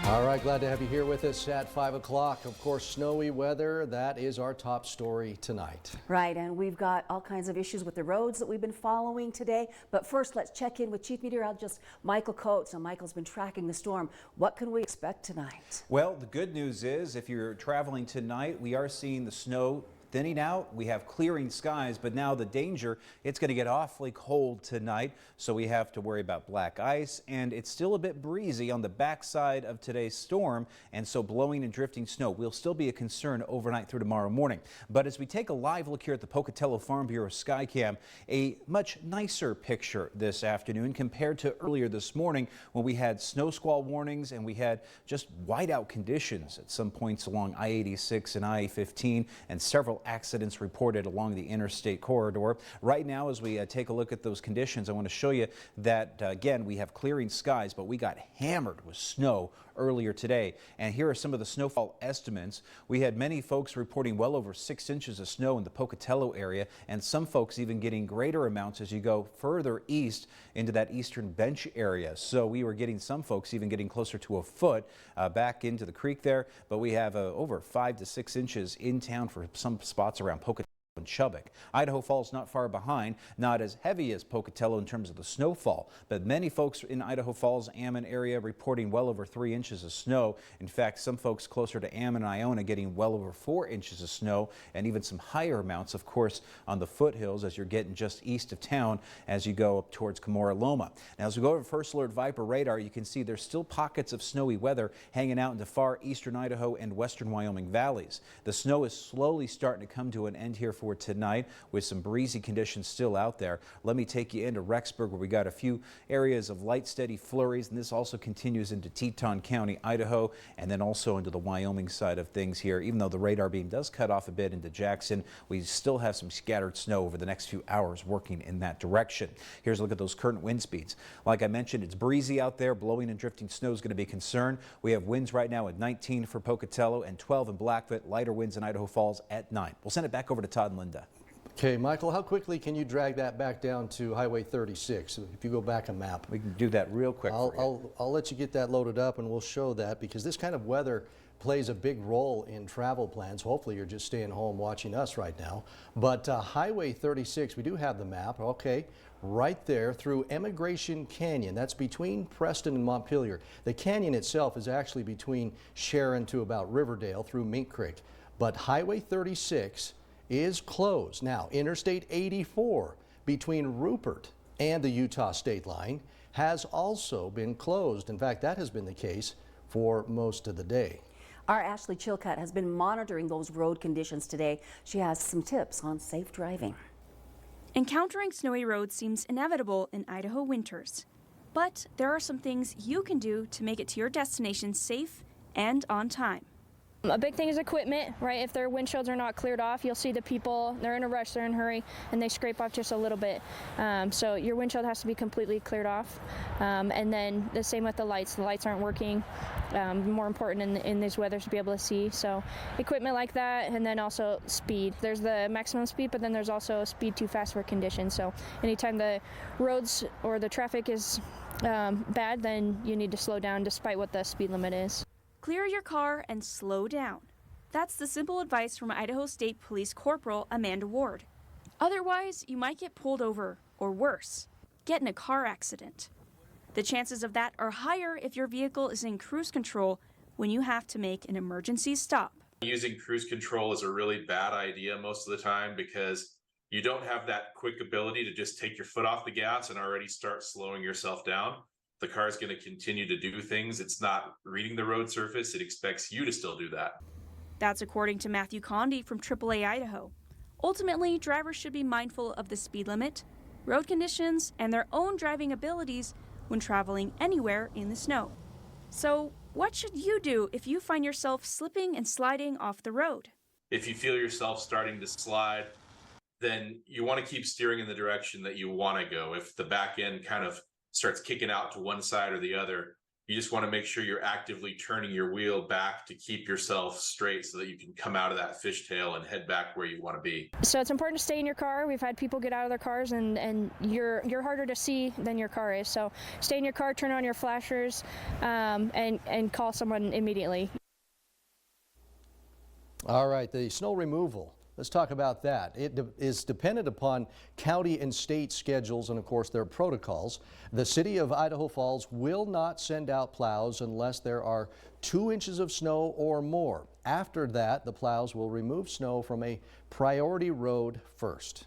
All right, glad to have you here with us at 5 o'clock. Of course, snowy weather, that is our top story tonight. Right, and we've got all kinds of issues with the roads that we've been following today. But first, let's check in with Chief Meteorologist Michael Coates. Now, Michael's been tracking the storm. What can we expect tonight? Well, the good news is if you're traveling tonight, we are seeing the snow thinning out. We have clearing skies, but now the danger, it's going to get awfully cold tonight, so we have to worry about black ice, and it's still a bit breezy on the backside of today's storm, and so blowing and drifting snow will still be a concern overnight through tomorrow morning. But as we take a live look here at the Pocatello Farm Bureau Skycam, a much nicer picture this afternoon compared to earlier this morning when we had snow squall warnings and we had just whiteout conditions at some points along I-86 and I-15 and several accidents reported along the interstate corridor. Right now, as we take a look at those conditions, I want to show you that again, we have clearing skies, but we got hammered with snow earlier today. And here are some of the snowfall estimates. We had many folks reporting well over 6 inches of snow in the Pocatello area, and some folks even getting greater amounts as you go further east into that eastern bench area. So we were getting some folks even getting closer to a foot back into the creek there, but we have over 5 to 6 inches in town for some spots around Pocatello and Chubbuck. Idaho Falls not far behind, not as heavy as Pocatello in terms of the snowfall, but many folks in Idaho Falls, Ammon area reporting well over 3 inches of snow. In fact, some folks closer to Ammon and Iona getting well over 4 inches of snow, and even some higher amounts, of course, on the foothills as you're getting just east of town as you go up towards Cumorah Loma. Now, as we go over First Alert Viper radar, you can see there's still pockets of snowy weather hanging out into far eastern Idaho and western Wyoming valleys. The snow is slowly starting to come to an end here for tonight with some breezy conditions still out there. Let me take you into Rexburg, where we got a few areas of light steady flurries, and this also continues into Teton County, Idaho, and then also into the Wyoming side of things here. Even though the radar beam does cut off a bit into Jackson, we still have some scattered snow over the next few hours working in that direction. Here's a look at those current wind speeds. Like I mentioned, it's breezy out there. Blowing and drifting snow is going to be a concern. We have winds right now at 19 for Pocatello and 12 in Blackfoot. Lighter winds in Idaho Falls at 9. We'll send it back over to Todd and Linda. Okay, Michael, how quickly can you drag that back down to Highway 36? If you go back a map. We can do that real quick. I'll let you get that loaded up and we'll show that, because this kind of weather plays a big role in travel plans. Hopefully you're just staying home watching us right now. But Highway 36, we do have the map, okay, right there through Emigration Canyon. That's between Preston and Montpelier. The canyon itself is actually between Sharon to about Riverdale through Mink Creek. But Highway 36 is closed. Now, Interstate 84 between Rupert and the Utah state line has also been closed. In fact, that has been the case for most of the day. Our Ashley Chilcutt has been monitoring those road conditions today. She has some tips on safe driving. Encountering snowy roads seems inevitable in Idaho winters, but there are some things you can do to make it to your destination safe and on time. A big thing is equipment, right? If their windshields are not cleared off, you'll see the people, they're in a rush, they're in a hurry, and they scrape off just a little bit. So your windshield has to be completely cleared off. And then the same with the lights. The lights aren't working. More important in this weather to be able to see. So equipment like that, and then also speed. There's the maximum speed, but then there's also speed too fast for conditions. So anytime the roads or the traffic is bad, then you need to slow down despite what the speed limit is. Clear your car and slow down. That's the simple advice from Idaho State Police Corporal Amanda Ward. Otherwise, you might get pulled over, or worse, get in a car accident. The chances of that are higher if your vehicle is in cruise control when you have to make an emergency stop. Using cruise control is a really bad idea most of the time because you don't have that quick ability to just take your foot off the gas and already start slowing yourself down. The car is going to continue to do things. It's not reading the road surface. It expects you to still do that. That's according to Matthew Condi from AAA Idaho. Ultimately, drivers should be mindful of the speed limit, road conditions, and their own driving abilities when traveling anywhere in the snow. So, what should you do if you find yourself slipping and sliding off the road? If you feel yourself starting to slide, then you want to keep steering in the direction that you want to go. If the back end kind of starts kicking out to one side or the other, You just want to make sure you're actively turning your wheel back to keep yourself straight so that you can come out of that fishtail and head back where you want to be. So it's important to stay in your car. We've had people get out of their cars and you're harder to see than your car is. So stay in your car, turn on your flashers, and call someone immediately. All right, the snow removal. Let's talk about that. It is dependent upon county and state schedules and, of course, their protocols. The city of Idaho Falls will not send out plows unless there are 2 inches of snow or more. After that, the plows will remove snow from a priority road first.